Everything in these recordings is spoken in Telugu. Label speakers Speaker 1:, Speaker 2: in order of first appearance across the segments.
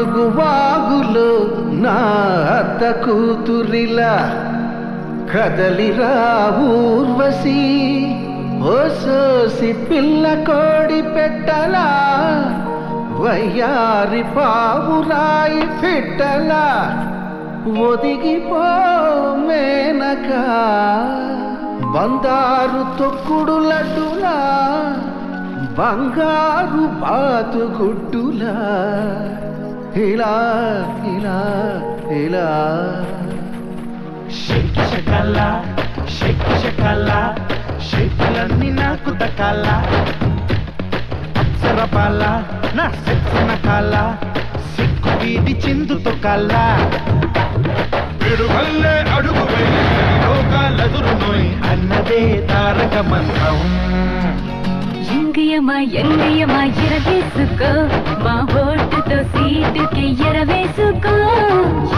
Speaker 1: మడుగు వాగులో నా అత్త కూతురిలా కదలిరా ఊర్వశి ఓ సోసి పిల్ల కోడి పెట్టలా వయ్యారి పావురాయి పెట్టలా ఒదిగిపో మేనక బంగారు తొక్కుడు లడ్డులా బంగారు బాతుగుడ్డులా ఇలా ఇలా ఇలా
Speaker 2: షేక్ షకల్లా షేక్ షకల్లా షేకులన్నీ నాకు దక్కాలా అప్సరపాల నా సెక్సిన కాల సిక్కు వీడి చిందుతో కాలా విడువల్లే అడుగు లోకాలెదురు నోయ్ అన్నదే తారక మంత్రం
Speaker 3: ఎంగయమా ఎంగయమా ఎరవేసుకో మా ఓటుతో సీటుకి ఎరవేసుకో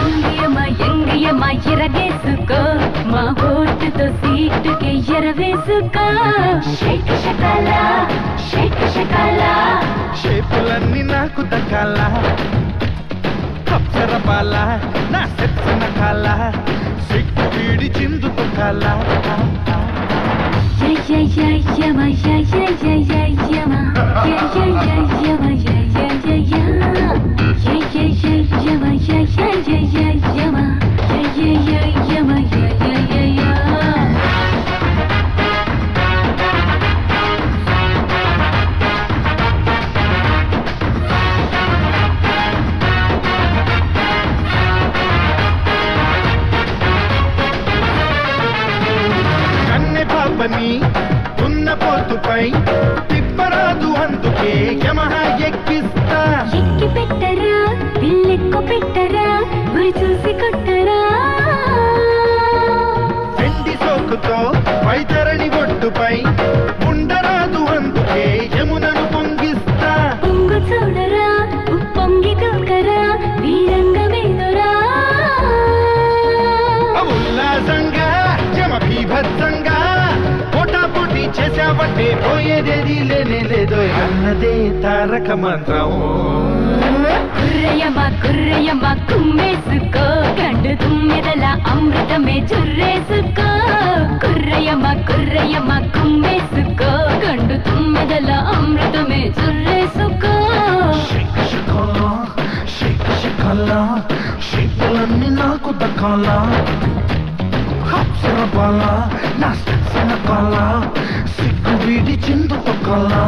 Speaker 3: ఎంగయమా ఎంగయమా ఎరవేసుకో మా ఓటుతో సీటుకి ఎరవేసుకో షేక్ షకలా షేక్ షకలా
Speaker 2: షేపులన్నీ నాకు దక్కాలా అప్సరపాల నా సెక్సిన కాల సిక్కు వీడి చిందుతో కాలా
Speaker 3: యమ యమ
Speaker 2: కన్నె పాపని ఉన్న పోతుపై తిప్పరాదు అందుకే యమహ ఎక్కిస్తా
Speaker 3: ఎక్కి పెట్టరా పిల్లెక్కు పెట్టరా గురి చూసి కొట్టరా
Speaker 2: వెండి సోకుతో వైతరణి ఒడ్డుపై ఉండరాదు అందుకే యమునను పొంగిస్తా
Speaker 3: పొంగు చూడరా ఉప్పొంగి దూకరా వీరంగమేదురా
Speaker 2: ఉల్లాసంగా యమ భీభత్సంగా పోటాపోటీ చేసావంటే పోయేదేది లేనే లేదో అన్నదే తారక మంత్రం
Speaker 3: కుర్రయమా కుమ్మేసుకో గండు తుమ్మెదల అమృతమే చుర్రేసుకో కుర్రయమా కుమ్మేసుకో గండు తుమ్మెదల అమృతమే చుర్రేసుకో
Speaker 2: షేక్ షకల్లా షేకులన్నీ నాకు దక్కాలా అప్సరపాల నా సెక్సిన కాల సిగ్గు వీడి చిందుతో కాలా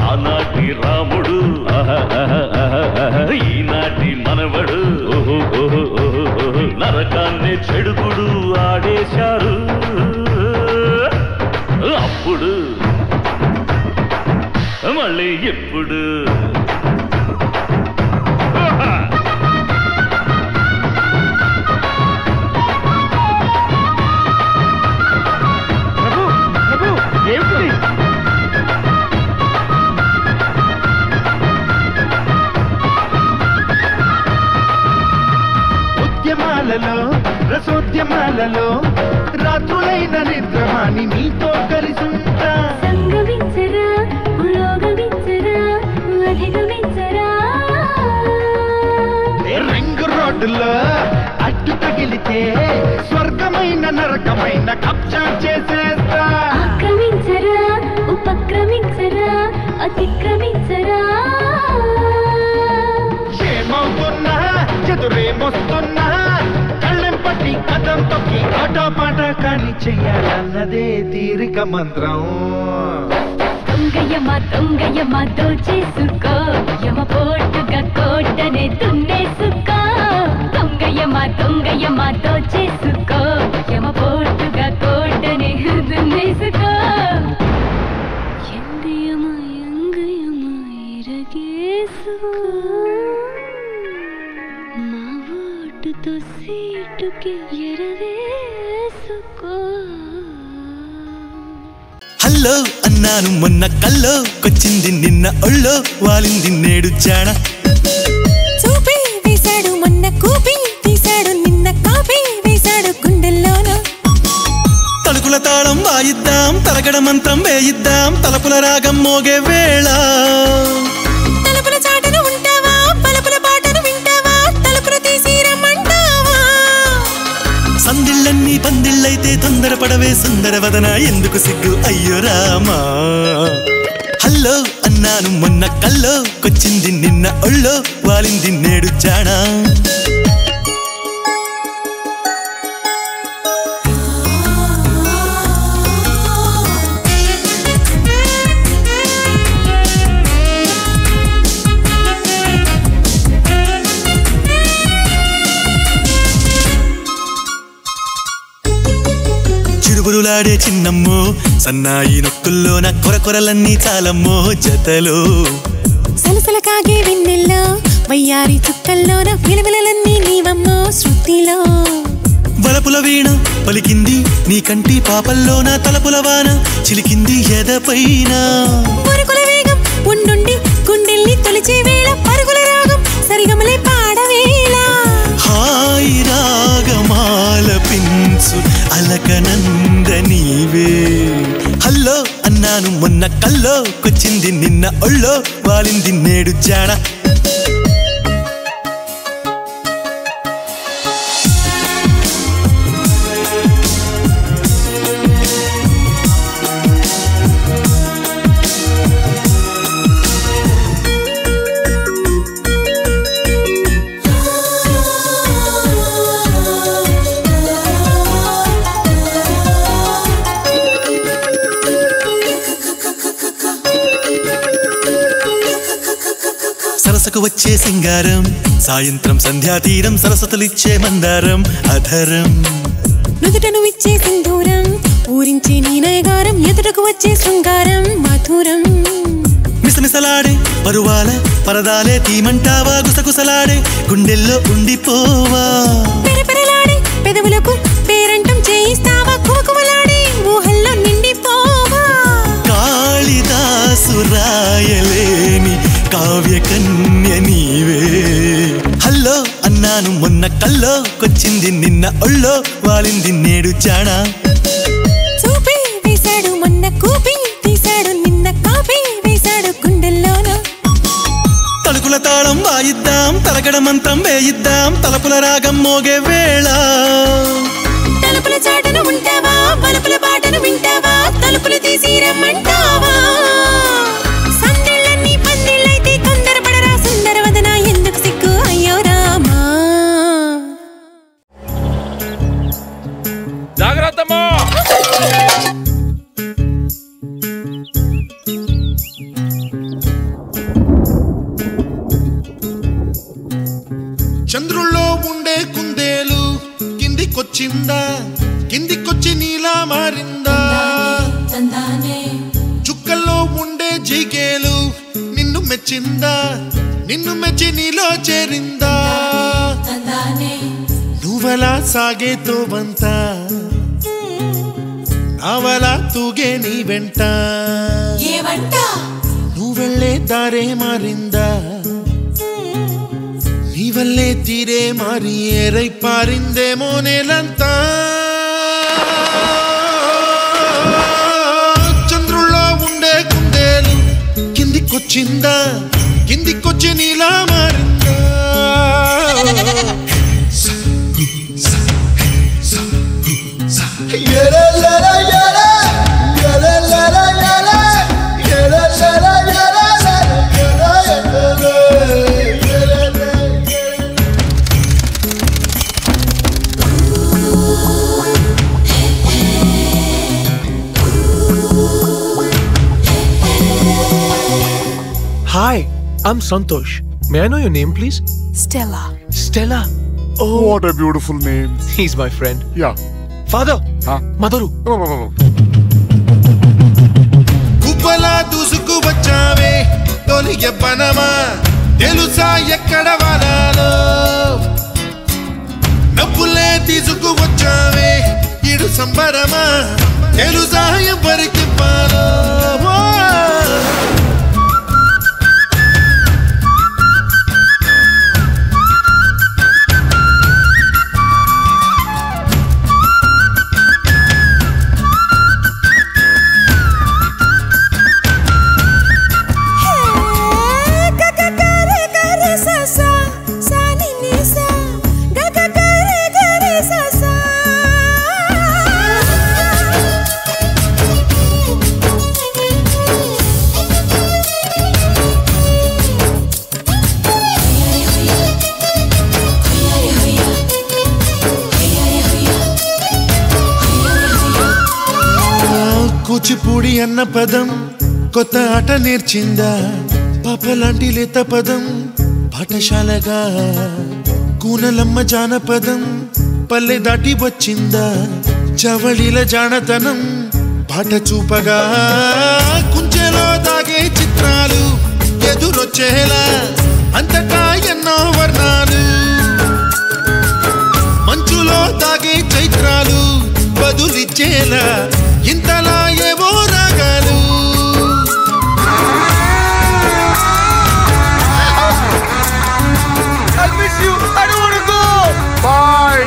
Speaker 4: ఆనాటి రాముడు ఈనాటి మనవడు నరకాన్ని చెడుగుడు ఆడేశారు అప్పుడు మళ్ళీ ఎప్పుడు
Speaker 2: ఉద్యమాలలో రసోద్యమాలలో రాత్రులైన నిద్రమాని నీతో కలిసుంటా
Speaker 3: సంగమించరా పురోగమించరా అధిగమించరా
Speaker 2: రింగ్ రోడ్డులో అడ్డు తగిలితే స్వర్గమైన నరకమైన కబ్జా చేసేస్తా
Speaker 3: ఆక్రమించరా ఉపక్రమించరా అతిక్రమించరా
Speaker 2: ఏమవుతున్నా ఎదురేమొస్తున్నా కళ్ళెంపటి కథం తొక్కి ఆటపాట కాని చెయ్యాలన్నదే తీరిక మంత్రం
Speaker 3: దొంగయమా దోచేసుకో యమ పోటుగా కోటనే దున్నేసుకో దొంగయమా దోచేసుకో యమ పోటుగా కోటనే దున్నేసుకో ఎంగయమా ఇరగేసుకో మా ఓటుతో సీటుకి ఎరవేసుకో
Speaker 5: హలో అన్నాను మొన్న కల్లో కొచ్చింది నిన్న ఒళ్ళో వాలింది నేడు జాణ మంత్రం వేయిద్దాం తలపుల రాగం మోగే వేళ
Speaker 3: తలుపుల చాటున ఉంటావా పలుపుల పాటను వింటావా తలుపులు తీసి రమ్మంటావా
Speaker 5: సందిళ్ళన్నీ పందిళ్ళైతే తొందరపడవే సుందర వదన ఎందుకు సిగ్గు అయ్యో రామా హల్లో అన్నాను మొన్న కల్లో కొచ్చింది నిన్న ఒళ్ళో వాలింది నేడు జానా చిరుబురులాడే చిన్నమ్మో సన్నాయి నొక్కుల్లో నా కొరకొరలన్నీ చాలమ్మో జతలో
Speaker 3: సలసల కాగే వెన్నెల్లో వయ్యారి చుక్కల్లోన విలవిలలన్నీ నీవమ్మో శృతిలో
Speaker 5: వలపుల వీణ పలికింది నీ కంటి పాపల్లోన తలపుల వాన చిలికింది ఎదపైన
Speaker 3: పరుగుల వేగం ఉండుండి గుండెల్ని తొలిచే వేళ పరుగుల రాగం సరిగమలే పాడవేళ
Speaker 5: హాయి రాగమాల పించు అలకనంద నీవే హల్లో అన్నాను మొన్న కల్లో కొచ్చింది నిన్న ఒళ్ళో వాలింది నేడు జాడ సరసకు వచ్చే సింగారం సాయంత్రం సంధ్యా తీరం సరస్వతులిచ్చే మందారం అధరం
Speaker 3: నుదుటను ఇచ్చే సింధూరం ఊరించే నీ నయగారం ఎదుటకు వచ్చే శృంగారం మధురం
Speaker 5: మిసమిసలాడే పరువాల పరదాలే తీమంటావా గుసగుసలాడే గుండెల్లో ఉండిపోవా
Speaker 3: పెరపెరలాడే పెదవులకు పేరంటం చేయిస్తావా కువకువలాడే ఊహల్లో నిండిపోవా
Speaker 5: కాళిదాసు రాయలేని కావ్య కన్య నీవే హల్లో అన్నాను మొన్న కల్లో కొచ్చింది నిన్న ఒళ్ళో వాలింది నేడు జానా
Speaker 3: చూపి వేశాడు మొన్న కూపి తీశాడు నిన్న కాపీ వేశాడు గుండెల్లోన
Speaker 5: తలుకుల తాళం వాయిద్దాం తలకడ మంత్రం వేయిద్దాం తలపుల రాగం మోగే వేళ
Speaker 3: తలుపుల చాటున ఉంటావా పలుపుల పాటను వింటావా తలుపులు తీసి రమ్మంటావా సందిళ్ళన్నీ పందిళ్ళైతే తొందరపడరా సుందర వదన ఎందుకు సిగ్గు అయ్యో రామా
Speaker 6: జాగ్రత్తమ్మా
Speaker 2: చంద్రుల్లో ఉండే కుందేలు కిందికొచ్చిందా కిందికొచ్చి నీలా మారిందా చుక్కల్లో ఉండే జిగేలు నిన్ను మెచ్చిందా నిన్ను మెచ్చి నీలో చేరిందా నువ్వలా సాగే తోవంత నావలా తూగే నీ వెంట నువ్వెళ్ళే దారే మారిందా నీ వల్లే తీరే మారి ఏరై పారిందేమో నేలంతా చంద్రుల్లో ఉండే కుందేలు కిందికొచ్చిందా కిందికొచ్చి నీలా మారిందా
Speaker 6: Hi, I'm Santosh. May I know your name, please?
Speaker 3: Stella.
Speaker 6: Stella. Oh,
Speaker 7: What a beautiful name.
Speaker 6: he's my friend.
Speaker 7: Yeah.
Speaker 6: Father.
Speaker 7: Huh?
Speaker 6: Madaru.
Speaker 2: కుప్పలా దూసుకు వచ్చావే తొలి ఎవ్వనమా తెలుసా ఎక్కడ వాలాలో నవ్వులే తీసుకు వచ్చావే ఇడు సంబరమా తెలుసా ఎవరికి పాలో కూచిపూడి అన్న పదం కొత్త ఆట నేర్చిందా పాపలాంటి లేత పదం పాఠశాలగా కూనలమ్మ జానపదం పల్లె దాటి వచ్చిందా చవళిల జానతనం పాట చూపగా కుంచెలో దాగే చిత్రాలు ఎదురొచ్చేలా అంతటా ఎన్నో వర్ణాలు మంచులో దాగే చైత్రాలు బదులిచ్చేలా ఇంతలా ఏవో రాగాలు
Speaker 1: I miss you. I don't want to go. Bye.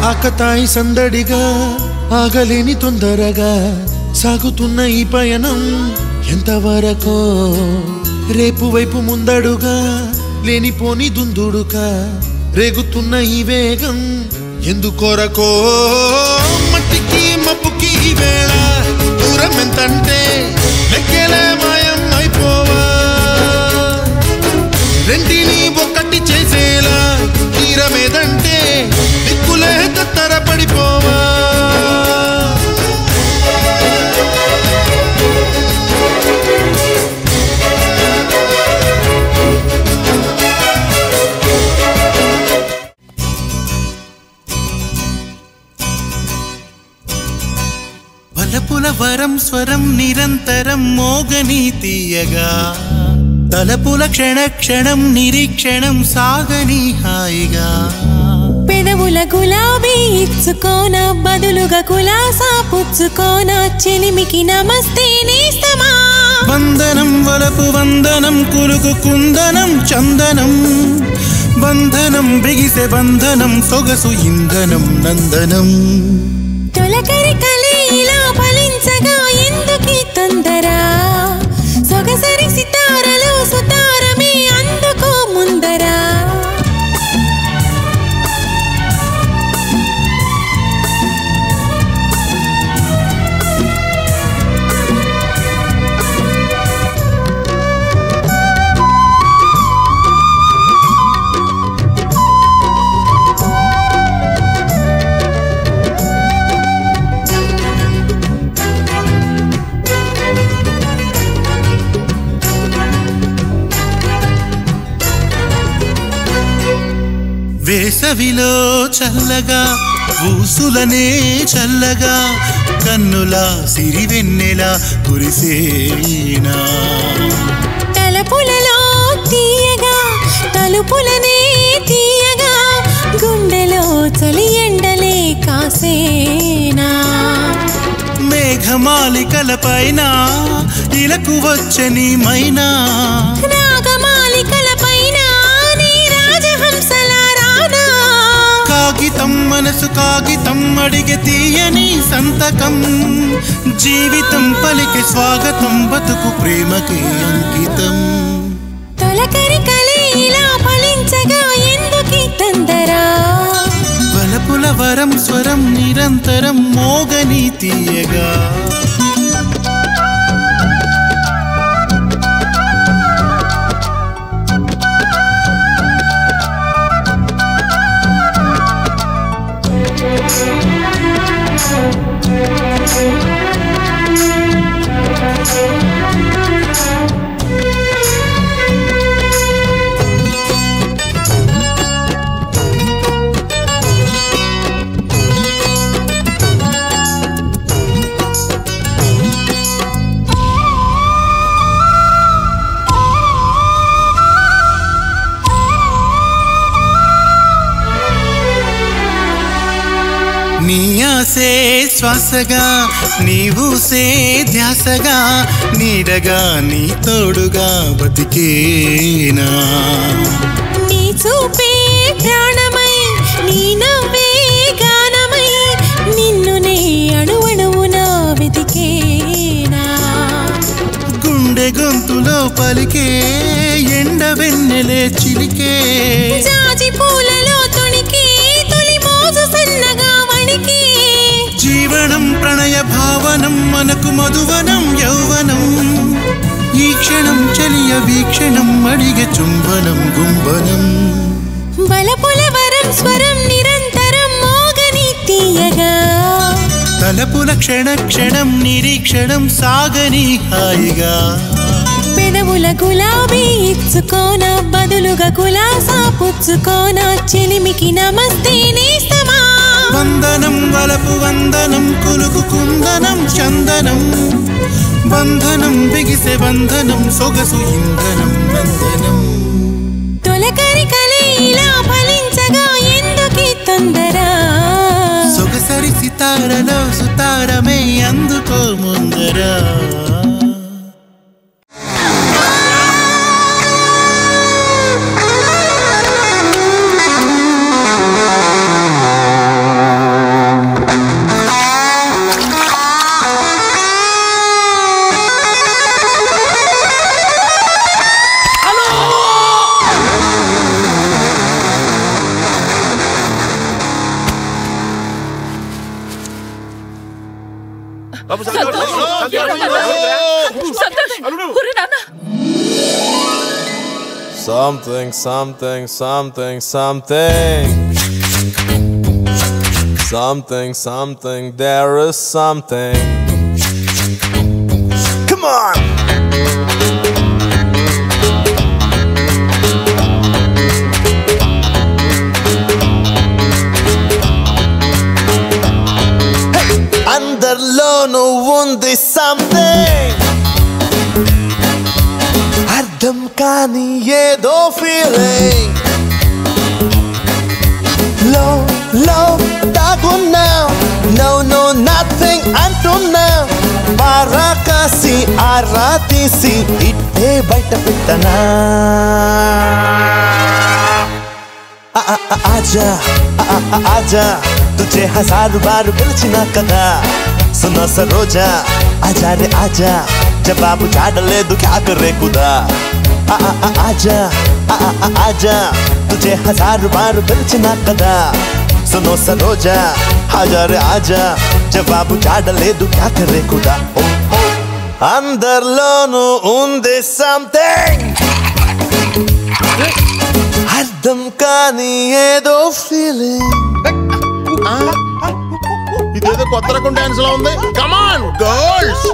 Speaker 2: ఆకతాయి సందడిగా ఆగలేని తొందరగా సాగుతున్న ఈ పయనం ఎంతవరకో రేపు వైపు ముందడుగా లేనిపోని దుందుడుగా రేగుతున్న ఈ వేగం ఎందుకొరకో మట్టికి మప్పుకి ఈ వేళ దూరం ఎంతంటే లెక్కలే మాయం అయిపోవా రెంటిని ఒక్కటి చేసేలా తీరమేదంటే దిక్కులే తత్తర పడిపోవా
Speaker 5: వలపుల వరం స్వరం నిరంతరం మోగని తీయగా తలపుల క్షణ క్షణం నిరీక్షణం సాగని హాయిగా
Speaker 3: పెదవుల గులాబీ ఇచ్చుకోన బదులుగా కులాసా పుచ్చుకోన చెలిమికి నమస్తే నేస్తమా
Speaker 5: వందనం వలపు వందనం కులుకు కుందనం చందనం బంధనం బిగిసె బంధనం సొగసు ఇంధనం నందనం
Speaker 3: తొలకరి కలే ఇలా ఫలించగా ఎందుకీ తొందర సొగసరి సితారలో సుతారమే అందుకో ముందరా
Speaker 5: వేసవిలో చల్లగా ఊసులనే చల్లగా కన్నుల సిరివెన్నెలా కురిసేనా
Speaker 3: తలపులలో తీయగా తలుపులనే తీయగా గుండెలో చలి ఎండలే కాసేనా
Speaker 5: మేఘమాలికల పైన ఇలకు వచ్చని మైనా
Speaker 3: రాగమాలికల పైన నీ రాజహంసల రానా
Speaker 5: కాగితం మనసు కాగితం అడిగే తీయని సంతకం జీవితం పలికే స్వాగతం బతుకు ప్రేమకే అంకితం
Speaker 3: తొలకరి కలే ఇలా ఫలించగా ఎందుకీ తొందర
Speaker 5: వలపుల వరం స్వరం నిరంతరం మోగని తీయగా నీ ఆసే శ్వాసగా నీవు సే ధ్యాసగా నీడగా నీ తోడుగా బతికేనా
Speaker 3: నీ చూపే ప్రాణమై నీ నవ్వే గానమై నిన్ను నే అణువణువున వెతికేనా
Speaker 5: గుండె గొంతులో పలికే ఎండ వెన్నెలే చిలికే
Speaker 3: జాజి పూలలో తొణికే తొలి మోజు సన్నగా వణికే
Speaker 5: జీవనం ప్రణయ భావనం మనకు మధువనం యౌవనం ఈ క్షణం చలి రమణీయ వీక్షణం అడిగే చుంబనం గుంబనం
Speaker 3: బలపుల వరం స్వరం నిరంతరం మోగని తీయగా
Speaker 5: తలపుల క్షణ క్షణం నిరీక్షణం సాగని హాయిగా
Speaker 3: పెదవుల గులాబీ ఇచ్చుకోన బదులుగా కులాసా పుచ్చుకోన చెలిమికి నమస్తే నేస్తమా
Speaker 5: వందనం వలపు వందనం కులుకు కుందనం చందనం బంధనం బిగిసే బంధనం సొగసు ఇంధనం నందనం
Speaker 3: తొలకరి కలే ఇలా ఫలించగా ఎందుకీ తొందర
Speaker 5: సొగసరి సితారలో సుతారమే అందుకో ముందర
Speaker 1: Something, something, something, something. Something, something, there is something. Come on! Hey! Underlono undi something. అర్థం కాని ఏదో ఫీలింగ్ లో లో దాగున్నా నో నో నథింగ్ అంటున్నా పారాకాసి ఆరా తీసి ఇట్టే బయట పెట్టనా ఆజా ఆజా తుझे हजार बार పిలిచినా కదా సునా సరోజా ఆజా రే ఆజా जवाब झाड़ ले दू क्या करे खुदा आजा आजा तुझे हजार बार पिलचना कदा सुनो सरोजा आजा रे आजा जवाब झाड़ ले दू क्या करे खुदा अंदर लोनु उंदे something అర్థం కాని ఏదో ఫీలింగ్
Speaker 7: ఇదేదో కొత్త రకం డాన్స్ లా ఉంది కమ్ ఆన్ గర్ల్స్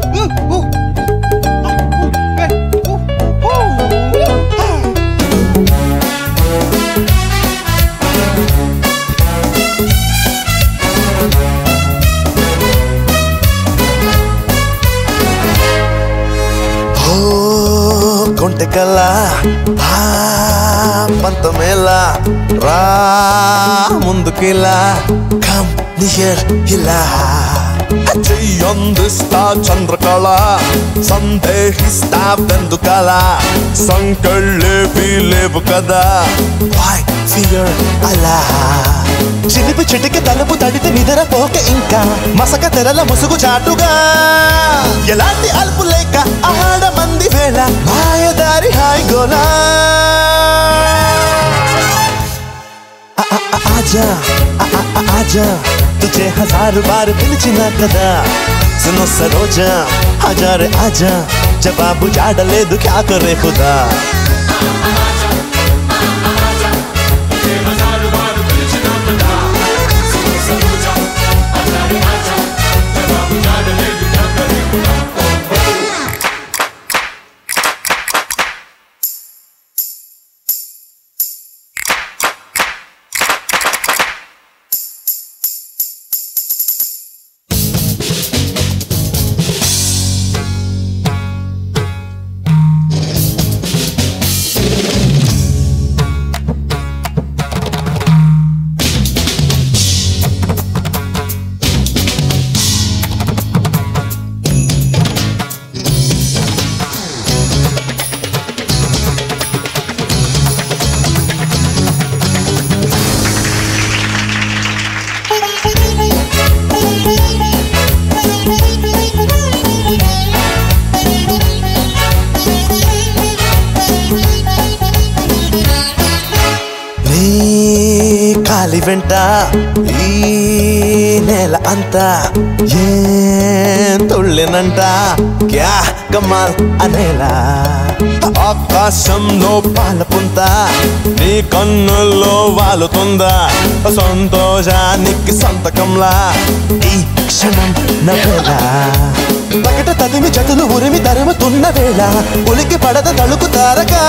Speaker 1: కొంటెకల్లా పంతమేలా రా ముందుకిలా కమ్ నియర్ ఇలా చెయ్యందిస్తా చంద్రకళ సందేహిస్తా వెందుకల సంకళ్ళేవి లేవు కదా వై ఫియర్ అలా చిలిపి చిటికి తలుపు తడితే నిద్రపోక ఇంకా మసక తెరల ముసుగు చాటుగా ఎలాంటి అల్పు లేక ఆడమంది వేళ మాయదారి హాయ్ గోలా आजा आजा तुझे हजार बार पिलचिना कदा सुनो सरोजा आजा रे आजा जवाब झाड़ ले दू क्या करे खुदा కాలి వెంట ఈ నేల అంతా ఏం తుళ్ళినంట క్యా కమాల్ అనేలా ఆకాశంలో పాలపుంత నీ కన్నుల్లో వాలుతుందా సంతోషానికి సంతకంలా ఈ క్షణం నవ్వేలా పకట తదిమి జతులు ఉరిమి తరుముతున్న వేళ ఉలికి పడద తలుకు తారగా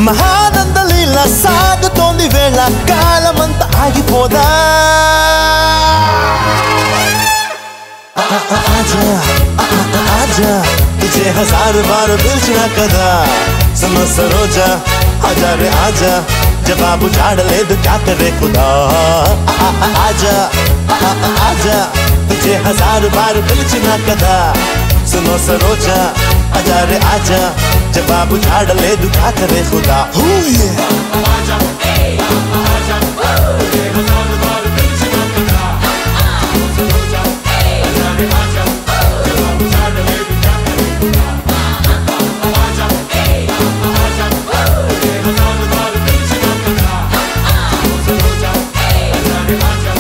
Speaker 1: మహానంద లీల సాగుతోంది వేళ కాలమంతా ఆగిపోదా आजा आजा तुझे हजार बार पिलचना कदा सुनो सरोजा आजा रे आजा जवाब झाड़ ले तो क्या करे खुदा आजा आजा तुझे हजार बार पिलचना कदा सुनो सरोजा आजा रे आजा जवाब झाड़ ले तो क्या करे खुदा आजा आजा तुझे हजार बार पिलचना कदा सरोजा आजा जवाब झाड़ ले तो क्या करे खुदा आजा आजा तुझे हजार बार पिलचना कदा सरोजा आजा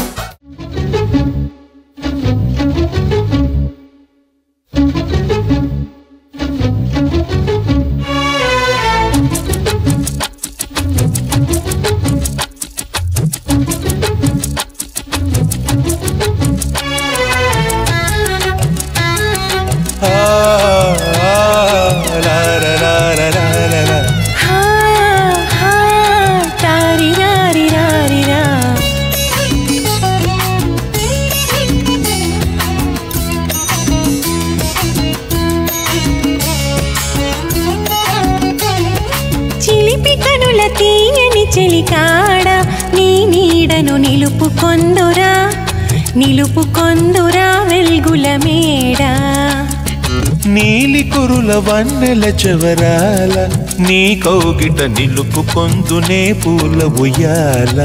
Speaker 3: చెలికాడా నీ నీడను నిలుపుకొందురా వెల్గుల మేడ
Speaker 5: నీలి కురుల వన్నెల చెవరాల నీ కౌగిట నిలుపుకొందునే పూల ఉయ్యాల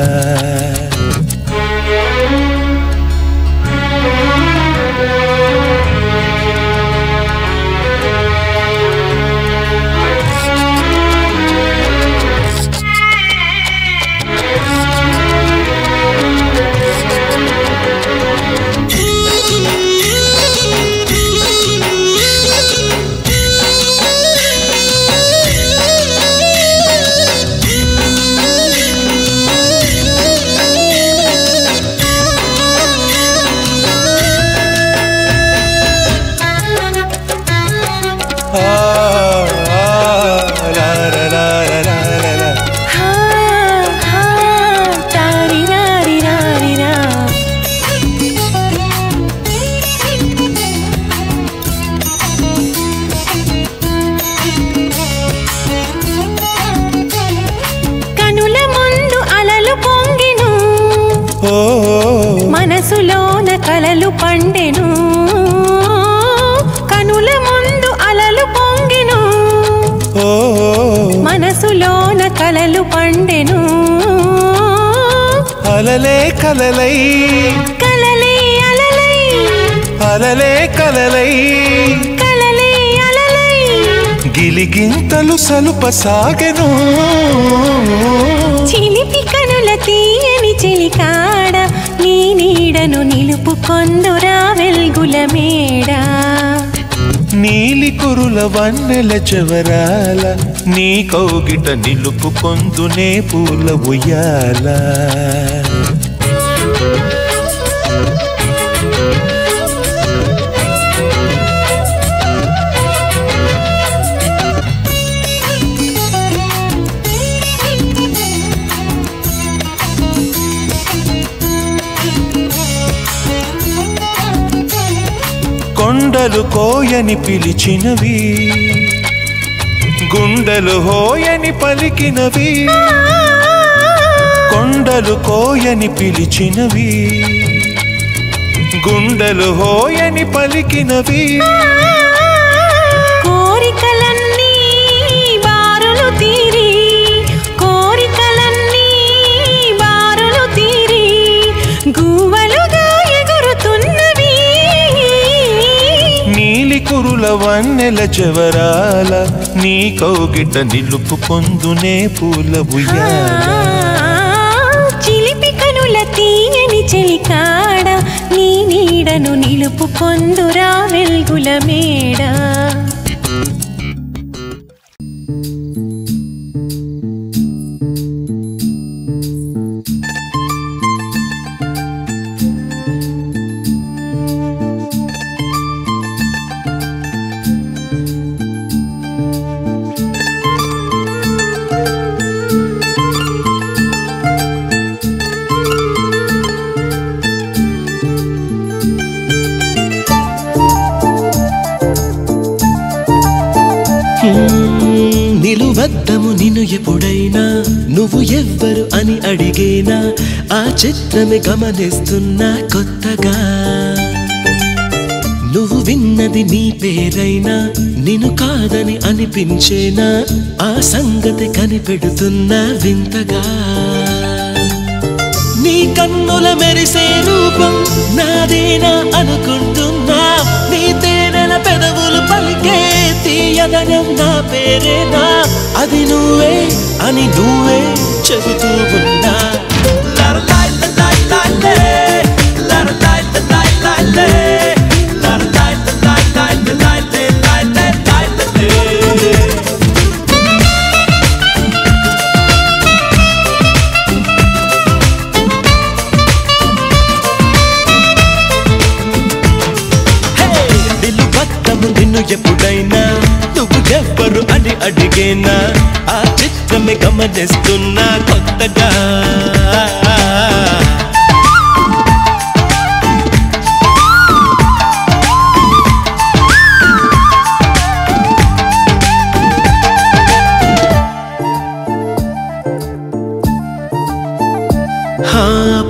Speaker 3: మనసులోన కలలు పండెను కనుల ముందు అలలు పొంగెను మనసులోన కలలు పండెను
Speaker 5: అలలే కలలై
Speaker 3: కలలే అలలై
Speaker 5: అలలే కలలై
Speaker 3: కలలే అలలై
Speaker 5: గిలిగింతలు సలుపసాగెను
Speaker 3: చిలిపి కనుల తీయని చెలికాడ నీ నీడను నిలుపుకొందురా వెల్గుల మేడ
Speaker 5: నీలి కురుల వన్నెల చెవరాల నీ కౌగిట నిలుపుకొందునే పూల ఉయ్యాల కొండలు కోయని పిలిచినవి గుండెలు హోయని పలికినవి కొండలు కోయని పిలిచినవి గుండెలు హోయని పలికినవి
Speaker 3: కోరికలన్నీ బారులు తీరి కోరికలన్నీ బారులు తీరి గువ్వలుగా ఎగురుతున్నవి
Speaker 5: నీలి కురుల వన్నెల చెవరాల నీ కౌగిట నిలుపుకొందునే పూల ఉయ్యాల
Speaker 3: చిలిపి కనుల తీయని చెలికాడ నీ నీడను నిలుపుకొందురా వెల్గుల మేడ
Speaker 5: నిలువద్దము నిన్ను ఎప్పుడైనా నువ్వు ఎవ్వరు అని అడిగేనా ఆ చిత్రమే గమనిస్తున్నా కొత్తగా నువ్వు విన్నది నీ పేరైనా నిన్ను కాదని అనిపించేనా ఆ సంగతి కనిపెడుతున్నా వింతగా నీ కన్నుల మెరిసే రూపం నాదేనా అనుకుంటున్నా నీ తేనెల పెదవులు పలికే తీయదనం నా పేరేనా అది నువ్వే అని నువ్వే చెబుతూ ఉన్నా నిన్ను ఎప్పుడైనా నువ్వు ఎవ్వరు అని అడిగేనా ఆ చిత్రమే గమనిస్తున్నా కొత్తగా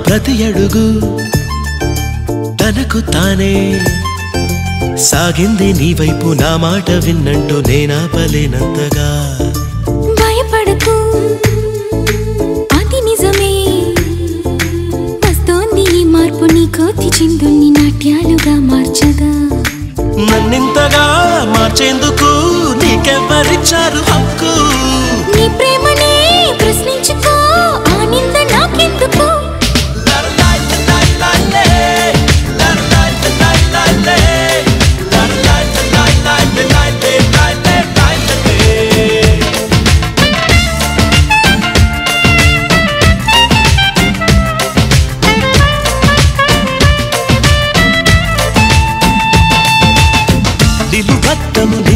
Speaker 5: ప్రతి అడుగు తనకు తానే సాగింది నీ వైపు నా మాట విన్నంటూ నేనాపలేనంతగా
Speaker 3: భయపడకు అది నిజమే వస్తోంది ఈ మార్పు నీ కోతి చిందుల్ని నాట్యాలుగా మార్చగా
Speaker 5: నన్నింతగా మార్చేందుకు నీకెవ్వరిచ్చారు హక్కు
Speaker 3: నీ ప్రేమనే ప్రశ్నించుకో ఆ నింద నాకెందుకు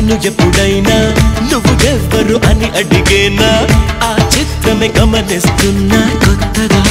Speaker 5: నిన్ను ఎప్పుడైనా నువ్వు ఎవ్వరు అని అడిగేనా ఆ చిత్రమే గమనిస్తున్నా కొత్తగా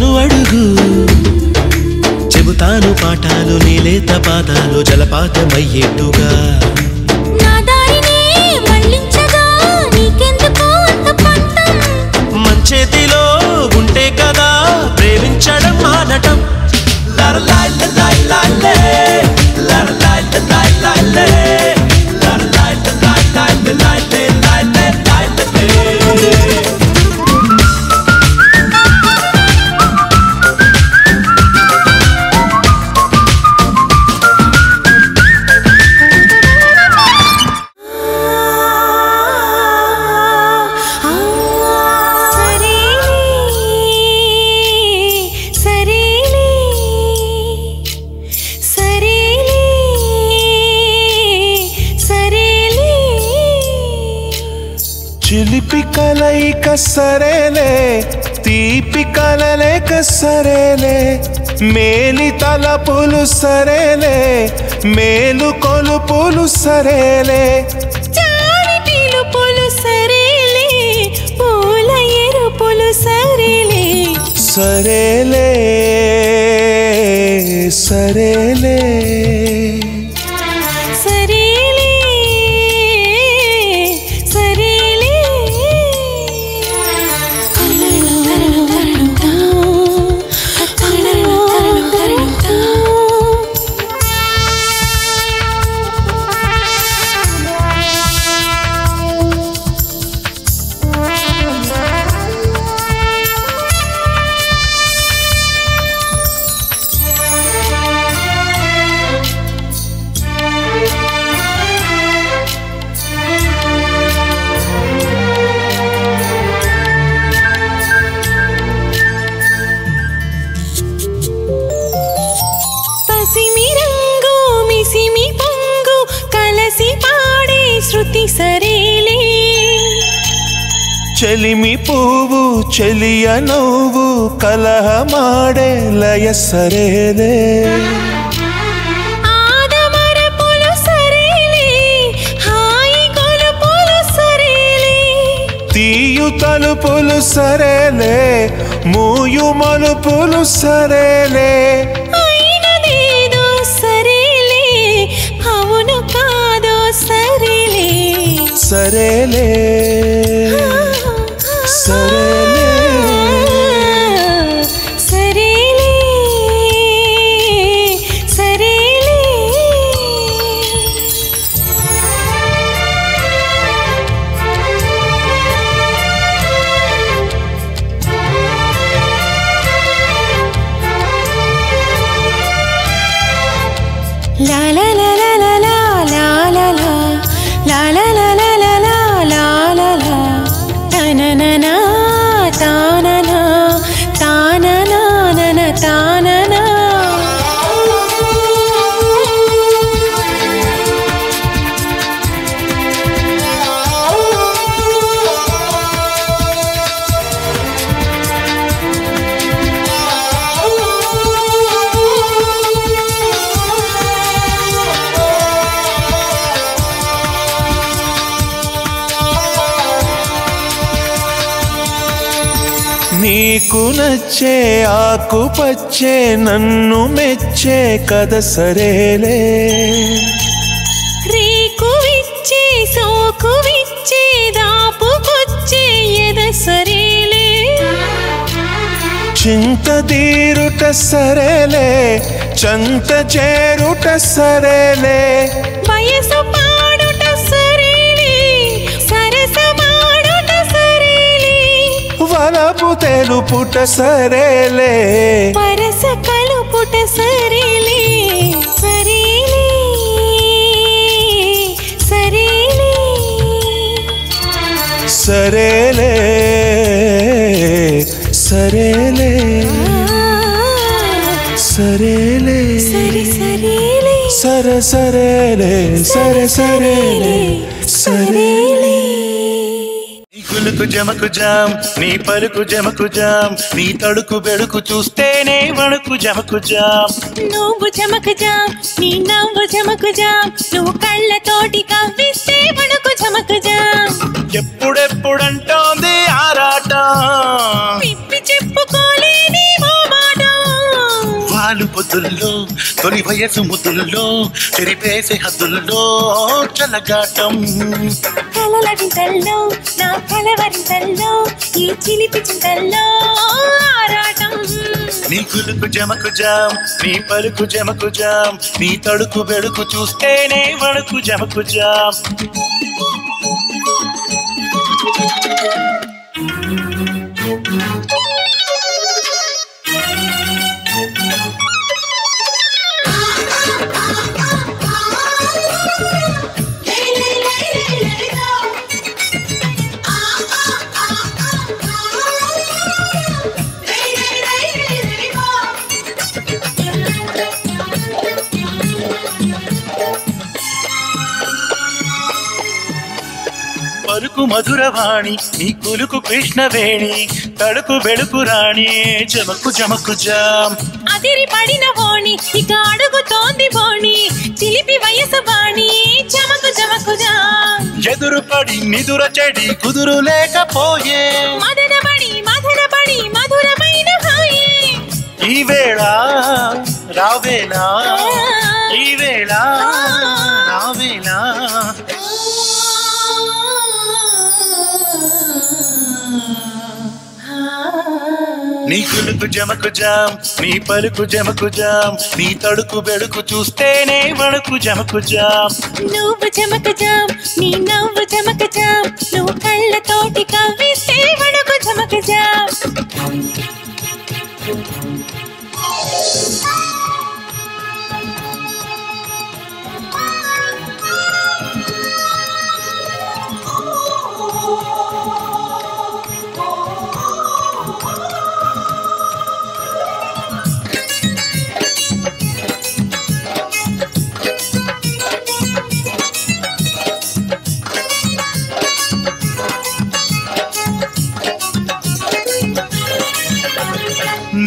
Speaker 5: నన్ను అడుగు చెబుతాను పాఠాలు నీలేత పాదాలు జలపాతమయ్యేట్టుగా
Speaker 3: నా దారిని మళ్ళించగా నీకెందుకు అంత పంతం
Speaker 5: మంచేతిలో ఉంటే కదా ప్రేమించడం మానటం
Speaker 6: చిలిపి కలయిక సరేలే తీపి కలలేక సరేలే మేలి తలపులు సరేలే మేలు కొలుపులు సరేలే
Speaker 3: చాలి పిలుపులు సరేలే పూల ఎరుపులు సరేలే
Speaker 6: సరేలే సరేలే
Speaker 1: చెలిమి పువ్వు చెలియ నవ్వు కలహమాడే లయ సరేలే తీయు తలుపులు సరేలే మూయు మలుపులు సరేలే
Speaker 3: అయినదేదో సరేలే అవును కాదో సరేలే
Speaker 1: సరేలే సరేలే
Speaker 3: సరేలే సరేలే La la la la la la la la la la la la la la la la la la ta na na na ta na na ta na na na na ta na na
Speaker 1: నీకు నచ్చే ఆకుపచ్చే నన్ను మెచ్చే కథ సరేలే
Speaker 3: రేకు విచ్చే సోకు విచ్చే దాపుకొచ్చే ఎద సరేలే
Speaker 1: చింత తీరుట సరేలే చంత చేరుట సరేలే
Speaker 3: వయసు పాడుట సరేలే సరసమాడుట సరేలే
Speaker 1: వలపు తెలుపుట సరేలే
Speaker 3: పరస కలుపుట సరేలే సరేలే సరేలే
Speaker 1: సరేలే సరేలే సరేలే
Speaker 3: సరే సరేలే
Speaker 1: సర సరేలే సరే సరేలే సరేలే
Speaker 5: నీ కులుకు జమకు జాం నీ పలుకు జమకు జాం నీ తడుకు బెడుకు చూస్తేనే వణుకు జమకు జాం
Speaker 3: నువ్వు జమకుజాం నీ నవ్వు జమకుజాం నువ్వు కళ్ళతోటి కవ్విస్తే వణుకు జమకుజాం
Speaker 5: ఎప్పుడెప్పుడంటోంది ఆరాటం
Speaker 3: విప్పి చెప్పుకోలేని ఓ మాట
Speaker 5: వాలు పొద్దుల్లో తొలి వయసు ముద్దుల్లో చెరిపేసే హద్దుల్లో చల్లగాటం
Speaker 3: కలల వింతల్లో నా కలవరింతల్లో ఈ చిలిపి చింతల్లో ఆరాటం
Speaker 5: నీ కులుకు జమకు జాం నీ పలుకు జమకు జాం నీ తడుకు బెడుకు చూస్తేనే వణుకు జమకు జాం పలుకు మధురవాణి నీ కులుకు కృష్ణవేణి తడుకు బెడుకు రాణి జమకు జమకు జాం
Speaker 3: అదిరి పడిన ఓణి ఇక అడుగుతోంది బోణి చిలిపి వయసు బాణి జమకు జమకుజాం
Speaker 5: ఎదురు పడి నిదుర చెడి కుదురు లేకపోయే
Speaker 3: మదనబడి మధురమైన హాయే
Speaker 5: ఈ వేళ రావేలా ఈ వేళ రావేలా నీ కులుకు జమకు జాం నీ పలుకు జమకు జాం నీ తడుకు బెడుకు చూస్తేనే వణుకు జమకు జాం
Speaker 3: నువ్వు జమకుజాం నీ నవ్వు జమకుజాం నువ్వు కళ్ళతోటి కవ్విస్తే వణుకు జమకుజాం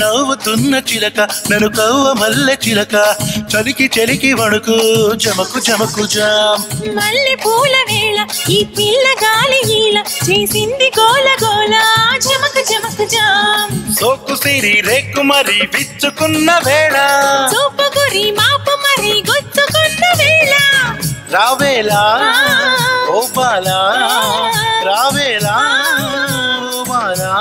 Speaker 5: నవ్వుతున్న చిలక నన్ను కవ్వ మల్లె చిలక చలికి చలికి వణుకు జమకు జమకు జామ్
Speaker 3: మల్లె పూల వేళ ఈ పిల్ల గాలి ఈల చేసింది గోల గోల జమకు జమకు జామ్
Speaker 5: సోకు సిరి రేకు మరి విచ్చుకున్న వేళ
Speaker 3: చూపు గురి మాపు మరి గుచ్చుకున్న వేళ
Speaker 5: రావేలా ఓ బాలా రావేలా ఓ బాలా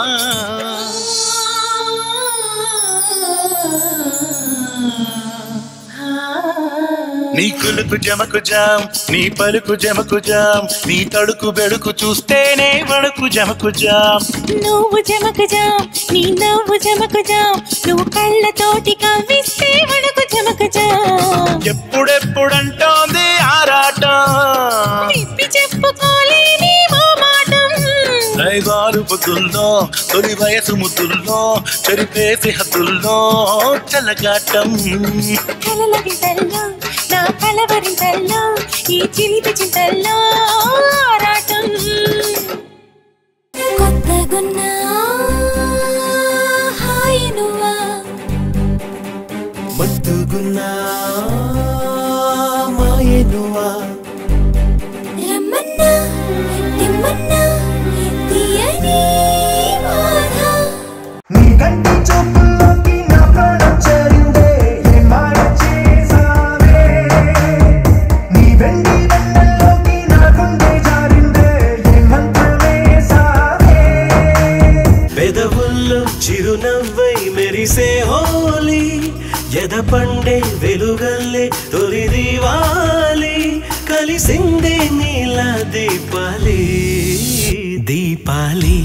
Speaker 5: నీ కులుకు జమకు జామ్ నీ పలుకు జమకు జామ్ నీ తడుకు బెడుకు చూస్తేనే వణుకు జమకు జామ్
Speaker 3: నువ్వు జమకు జామ్ నీ నవ్వు జమకు జామ్ నువ్వు కళ్ళతోటి కవ్విస్తే వణుకు జమకు జామ్
Speaker 5: ఎప్పుడెప్పుడంటోంది ఆరాటం
Speaker 3: విప్పి చెప్పుకోలేని మోమాటం
Speaker 5: రైవారు పొద్దుల్లో తొలి వయసు ముద్దుల్లో చెరిపేసి హద్దుల్లో చల్లగాటం
Speaker 3: కలల వింతల్లో నా కలవరింతల్లో ఈ చిలిపి చింతల్లో ఆరాటం కొత్తగున్నా హాయ్ నువ్వా
Speaker 5: మత్తుగున్నా మాయే నువ్వా
Speaker 3: రమ్మన్నా తిమ్మన్నా తీయని బాధ
Speaker 2: నీ కంటి చూపుల్లోకి నా ప్రాణం చేరిందే ఏ మాయ చేసావే నీ వెండి వెన్నెల్లోకి నా గుండె జారిందే ఏ మంత్రం వేసావే
Speaker 5: పెదవుల్లో చిరునవ్వై మెరిసే హోలీ ఎద పండే వెలుగల్లే తొలి దివాలి కలిసిందే నీల దీపాలి దీపాలి